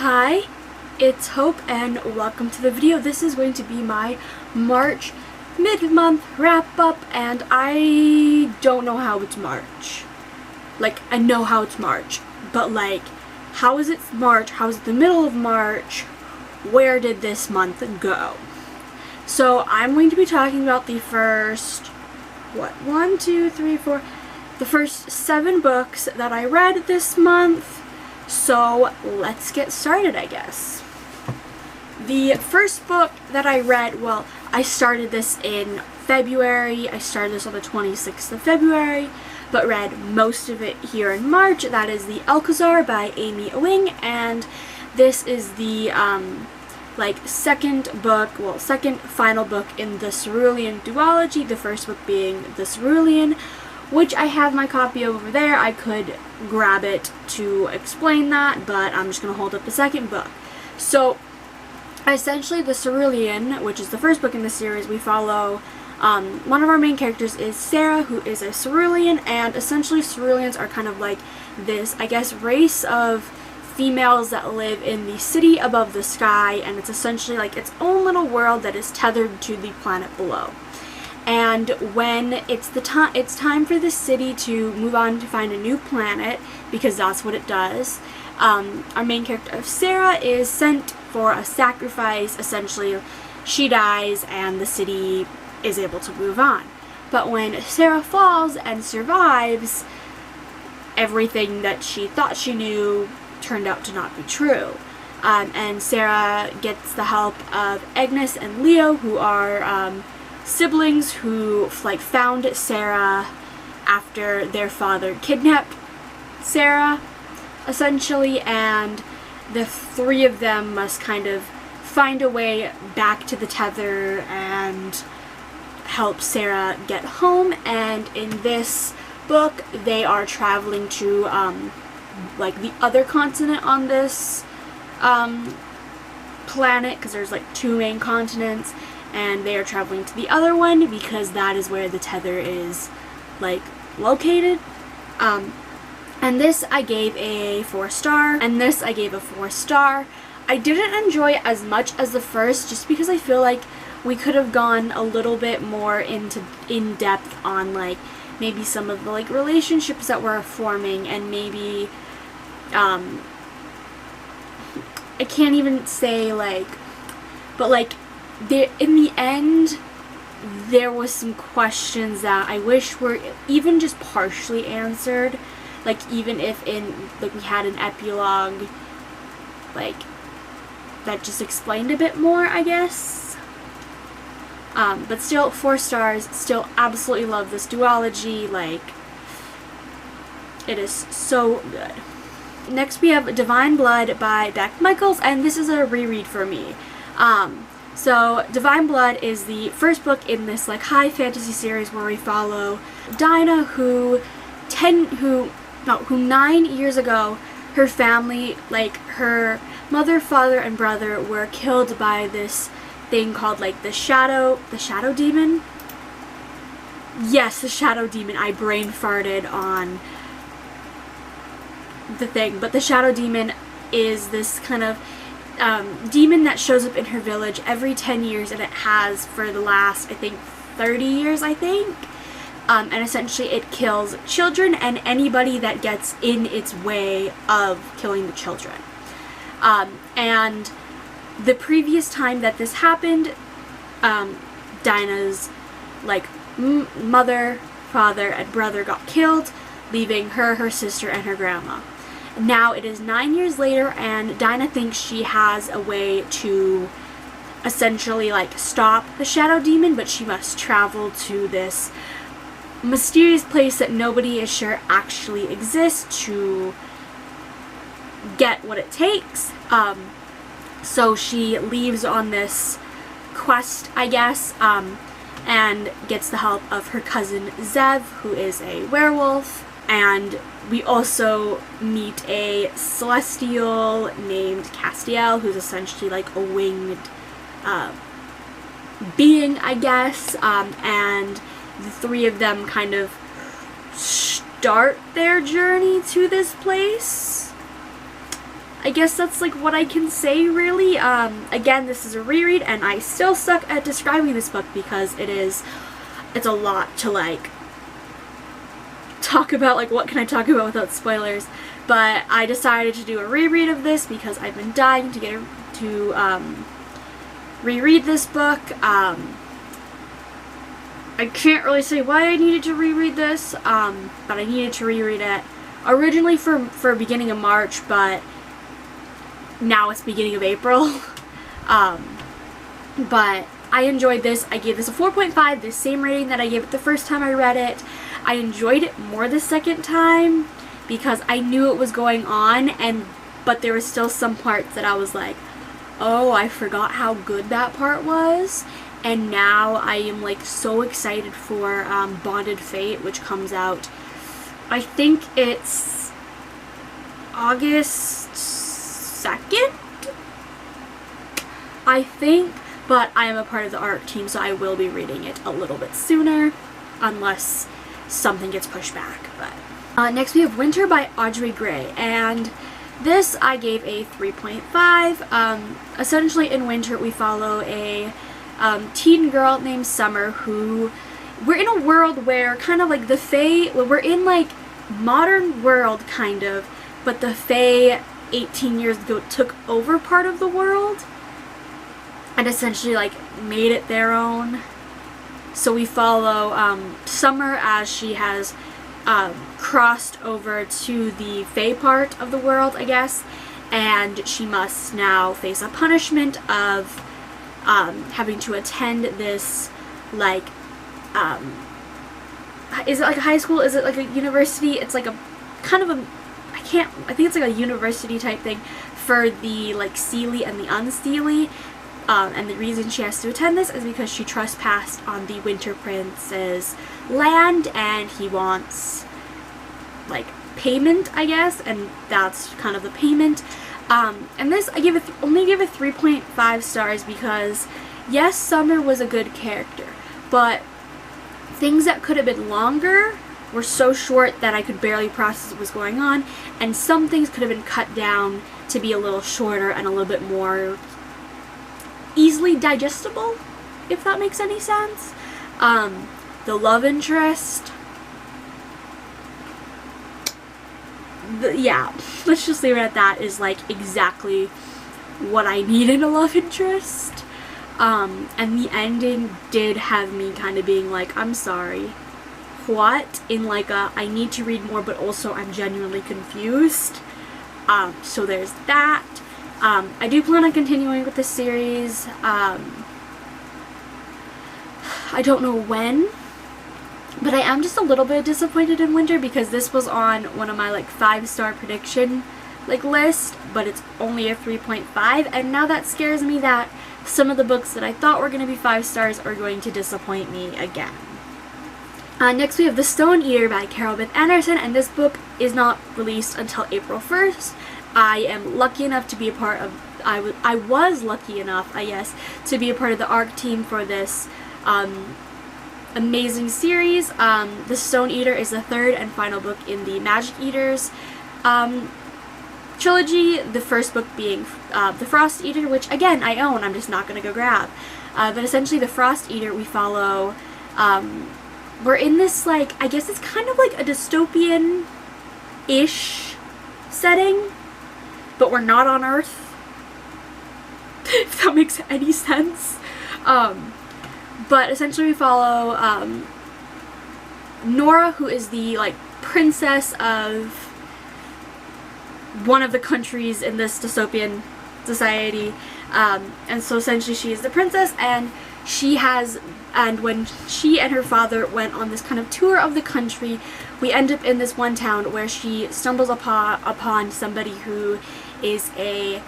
Hi, it's Hope and welcome to the video. This is going to be my March mid-month wrap-up, and I don't know how it's March. Like, I know how it's March, but like, how is it March? How is it the middle of March? Where did this month go? So I'm going to be talking about the first, the first 7 books that I read this month. So let's get started, I guess. The first book that I read, well, I started this in February. I started this on the 26th of February, but read most of it here in March. That is the Alcazar by Amy Ewing, and this is the second final book in the Cerulean duology, the first book being the Cerulean, which I have my copy over there. I could grab it to explain that, but I'm just going to hold up the second book. So, essentially the Cerulean, which is the first book in the series, we follow one of our main characters is Sarah, who is a Cerulean, and essentially Ceruleans are kind of like this, I guess, race of females that live in the city above the sky, and it's essentially like its own little world that is tethered to the planet below. And when it's time for the city to move on to find a new planet, because that's what it does, our main character of Sarah is sent for a sacrifice. Essentially, she dies and the city is able to move on. But when Sarah falls and survives, everything that she thought she knew turned out to not be true. And Sarah gets the help of Agnes and Leo, who are siblings who found Sarah after their father kidnapped Sarah, essentially, and the three of them must kind of find a way back to the tether and help Sarah get home. And in this book, they are traveling to the other continent on this planet, because there's 2 main continents, and they are traveling to the other one because that is where the tether is located. And this I gave a 4-star, and this I gave a 4-star. I didn't enjoy it as much as the first, just because I feel like we could have gone a little bit more in depth on maybe some of the relationships that were forming, and maybe I can't even say but in the end, there was some questions that I wish were even just partially answered. Even if we had an epilogue, that just explained a bit more, I guess. But still, 4 stars. Still absolutely love this duology. It is so good. Next we have Divine Blood by Beck Micheals, and this is a reread for me. So Divine Blood is the first book in this high fantasy series where we follow Dinah, who 9 years ago, her family, her mother, father, and brother were killed by this thing called the shadow demon. Yes, the shadow demon. I brain farted on the thing, but the shadow demon is this kind of demon that shows up in her village every 10 years, and it has for the last, I think, 30 years, I think. And essentially it kills children and anybody that gets in its way of killing the children. And the previous time that this happened, Dinah's mother, father, and brother got killed, leaving her sister, and her grandma. Now it is 9 years later, and Dinah thinks she has a way to essentially stop the shadow demon, but she must travel to this mysterious place that nobody is sure actually exists to get what it takes. So she leaves on this quest, I guess, and gets the help of her cousin Zev, who is a werewolf. And we also meet a celestial named Castiel, who's essentially a winged being, I guess, and the 3 of them kind of start their journey to this place. I guess that's like what I can say really. Again, this is a reread and I still suck at describing this book because it's a lot to like talk about, like what can I talk about without spoilers. But I decided to do a reread of this because I've been dying to reread this book. I can't really say why I needed to reread this, but I needed to reread it originally for beginning of March, but now it's beginning of April. But I enjoyed this. I gave this a 4.5, the same rating that I gave it the first time I read it. I enjoyed it more the second time because I knew it was going on, but there was still some parts that I was like, oh, I forgot how good that part was. And now I am like so excited for Bonded Fate, which comes out, I think it's August 2nd, I think, but I am a part of the ARC team, so I will be reading it a little bit sooner, unless something gets pushed back. But next we have Winter by Audrey Gray, and this I gave a 3.5. Essentially in Winter we follow a teen girl named Summer who, we're in a world where kind of like the Fae, we're in like modern world kind of, but the Fae 18 years ago took over part of the world and essentially like made it their own. So we follow Summer as she has crossed over to the Fae part of the world, I guess, and she must now face a punishment of having to attend this, like, is it like a high school? Is it like a university? It's like a kind of a, I think it's like a university type thing for the like Seelie and the Unseelie. And the reason she has to attend this is because she trespassed on the Winter Prince's land and he wants like payment, I guess, and that's kind of the payment. And this I only give it 3.5 stars because yes, Summer was a good character, but things that could have been longer were so short that I could barely process what was going on, and some things could have been cut down to be a little shorter and a little bit more easily digestible, if that makes any sense. The love interest, yeah, let's just leave it at that, is like exactly what I need in a love interest. And the ending did have me kind of being like, I'm sorry, what? In like a, I need to read more, but also I'm genuinely confused. So there's that. I do plan on continuing with this series. I don't know when, but I am just a little bit disappointed in Winter because this was on one of my like 5-star prediction like list, but it's only a 3.5, and now that scares me that some of the books that I thought were going to be 5 stars are going to disappoint me again. Next we have The Stone Eater by Carol Beth Anderson, and this book is not released until April 1st. I am lucky enough to be a part of, I was lucky enough, I guess, to be a part of the ARC team for this amazing series. The Stone Eater is the 3rd and final book in the Magic Eaters trilogy, the first book being The Frost Eater, which again I own, I'm just not going to go grab. But essentially The Frost Eater, we follow, we're in this like, I guess it's kind of like a dystopian-ish setting, but we're not on Earth, if that makes any sense. But essentially we follow Nora, who is the like princess of one of the countries in this dystopian society, and so essentially she is the princess, and when she and her father went on this kind of tour of the country, we end up in this one town where she stumbles upon somebody who is a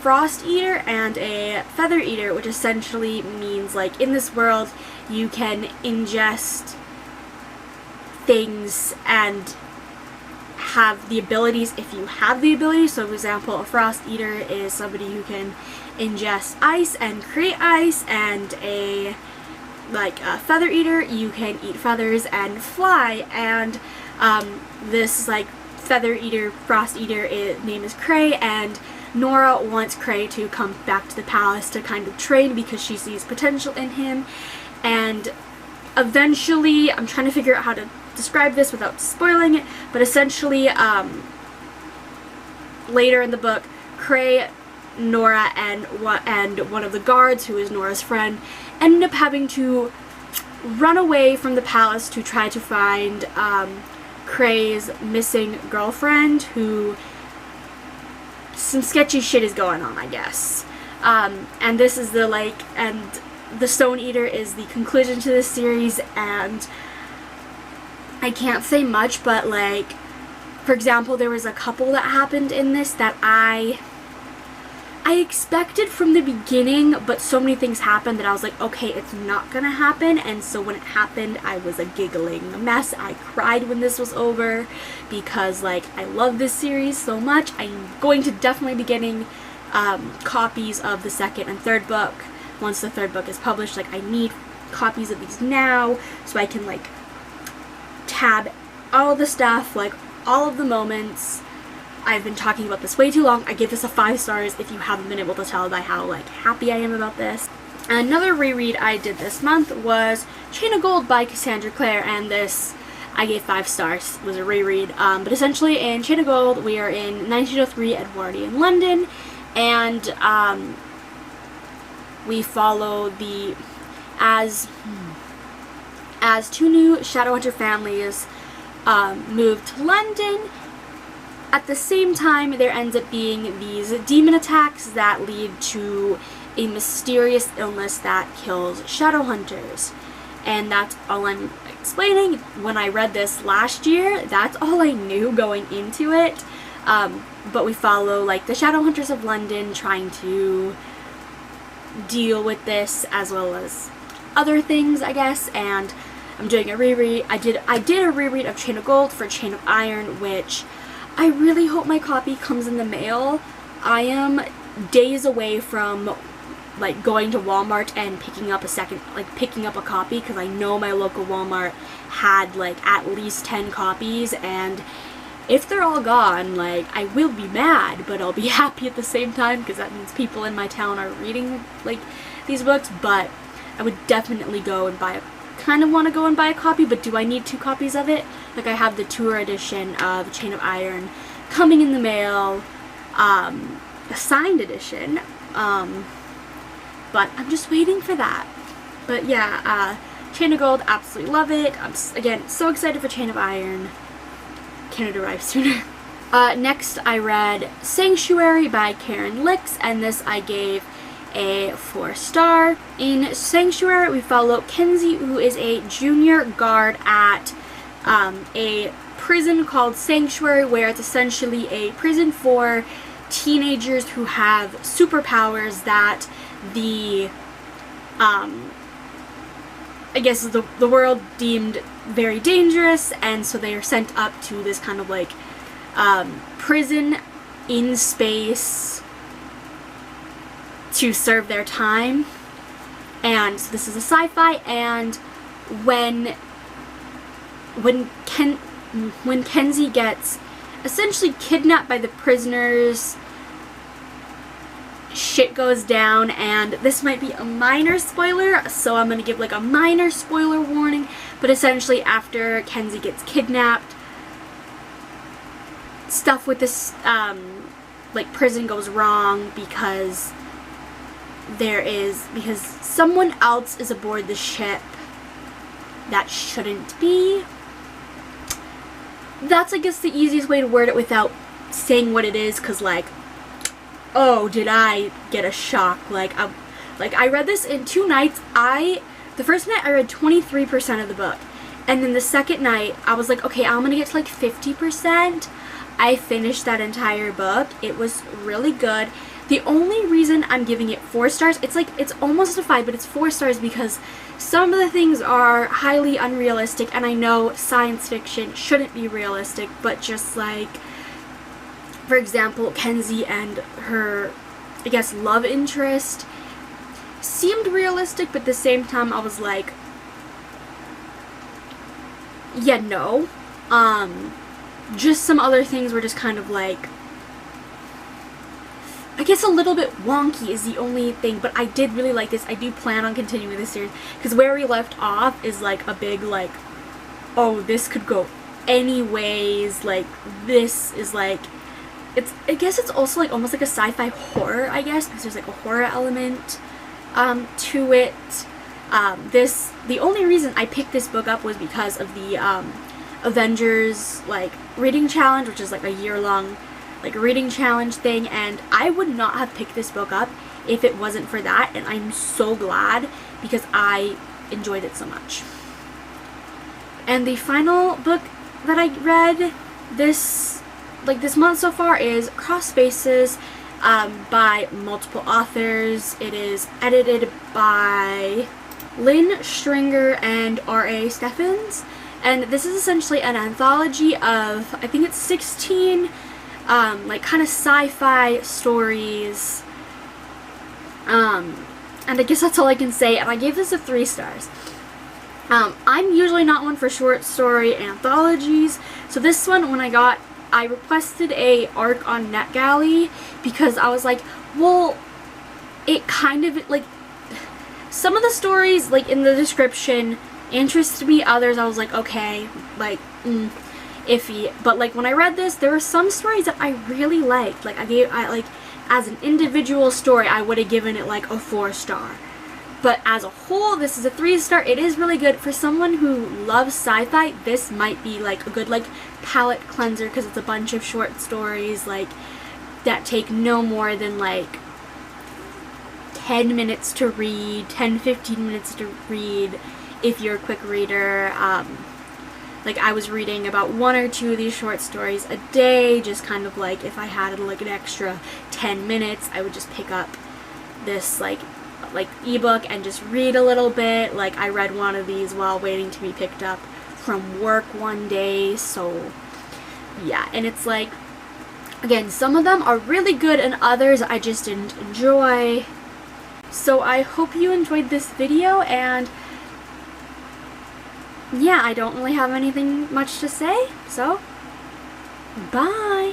frost eater and a feather eater, which essentially means like in this world you can ingest things and have the abilities if you have the ability. So for example, a frost eater is somebody who can ingest ice and create ice, and a feather eater, you can eat feathers and fly. And this like feather eater, frost eater, name is Cray, and Nora wants Cray to come back to the palace to kind of train because she sees potential in him. And eventually, I'm trying to figure out how to describe this without spoiling it, but essentially, later in the book, Cray, Nora, and one of the guards, who is Nora's friend, end up having to run away from the palace to try to find Cray's missing girlfriend, who some sketchy shit is going on, I guess. And this is and the Stone Eater is the conclusion to this series, and I can't say much, but like, for example, there was a couple that happened in this that I expected from the beginning, but so many things happened that I was like, okay, it's not gonna happen. And so when it happened, I was a giggling mess. I cried when this was over because like I love this series so much. I'm going to definitely be getting copies of the second and third book once the third book is published. Like, I need copies of these now so I can like tab all the stuff, like all of the moments. I've been talking about this way too long. I give this a 5 stars if you haven't been able to tell by how like happy I am about this. Another reread I did this month was Chain of Gold by Cassandra Clare, and this I gave 5 stars. It was a reread. But essentially in Chain of Gold, we are in 1903 Edwardian London, and we follow as 2 new Shadowhunter families move to London. At the same time, there ends up being these demon attacks that lead to a mysterious illness that kills Shadowhunters. And that's all I'm explaining. When I read this last year, that's all I knew going into it. But we follow like the Shadowhunters of London trying to deal with this, as well as other things, I guess. And I'm doing a reread. I did a reread of Chain of Gold for Chain of Iron, which I really hope my copy comes in the mail. I am days away from like going to Walmart and picking up a copy, because I know my local Walmart had like at least 10 copies, and if they're all gone, like, I will be mad, but I'll be happy at the same time, because that means people in my town are reading like these books. But I would definitely go and buy a copy, but do I need 2 copies of it? Like, I have the tour edition of Chain of Iron coming in the mail, a signed edition, but I'm just waiting for that. But yeah, Chain of Gold, absolutely love it. I'm, again, so excited for Chain of Iron. Can it arrive sooner? Next, I read Sanctuary by Caryn Lix, and this I gave a 4-star. In Sanctuary, we follow Kenzie, who is a junior guard at a prison called Sanctuary, where it's essentially a prison for teenagers who have superpowers that the I guess the world deemed very dangerous, and so they are sent up to this kind of like prison in space to serve their time. And so this is a sci-fi, and when Kenzie gets essentially kidnapped by the prisoners, shit goes down. And this might be a minor spoiler, so I'm gonna give like a minor spoiler warning, but essentially after Kenzie gets kidnapped, stuff with this like prison goes wrong, because someone else is aboard the ship that shouldn't be. That's, I guess, the easiest way to word it without saying what it is, because like, oh, did I get a shock? Like, I read this in 2 nights. The first night I read 23% of the book, and then the second night I was like, okay, I'm gonna get to like 50%. I finished that entire book. It was really good. The only reason I'm giving it 4 stars, it's almost a 5, but it's 4 stars because some of the things are highly unrealistic, and I know science fiction shouldn't be realistic, but just like, for example, Kenzie and her, I guess, love interest seemed realistic, but at the same time I was like, yeah, no. just some other things were just kind of like, I guess a little bit wonky is the only thing, but I did really like this. I do plan on continuing this series, because where we left off is like a big like, oh, this could go anyways, like this is like, I guess it's also like almost like a sci-fi horror, I guess, because there's like a horror element to it. The only reason I picked this book up was because of the Avengers like reading challenge, which is like a year-long like reading challenge thing, and I would not have picked this book up if it wasn't for that, and I'm so glad because I enjoyed it so much. And the final book that I read this month so far is Cross Spaces by multiple authors. It is edited by Lynn Stringer and R.A. Steffens, and this is essentially an anthology of, I think it's 16 like kind of sci-fi stories, and I guess that's all I can say, and I gave this a 3 stars. I'm usually not one for short story anthologies, so this one, when I requested a arc on NetGalley because I was like, well, it kind of, like, some of the stories, like, in the description interested me, others I was like, okay, like, iffy. But like when I read this, there were some stories that I really liked. Like I like as an individual story, I would have given it like a 4-star. But as a whole, this is a 3-star. It is really good for someone who loves sci-fi. This might be like a good like palate cleanser because it's a bunch of short stories like that take no more than like 10 minutes to read, 10-15 minutes to read if you're a quick reader. Like I was reading about 1 or 2 of these short stories a day, just kind of like if I had like an extra 10 minutes, I would just pick up this like ebook and just read a little bit. Like I read one of these while waiting to be picked up from work one day, so yeah. And it's like, again, some of them are really good and others I just didn't enjoy. So I hope you enjoyed this video, and yeah, I don't really have anything much to say, so bye!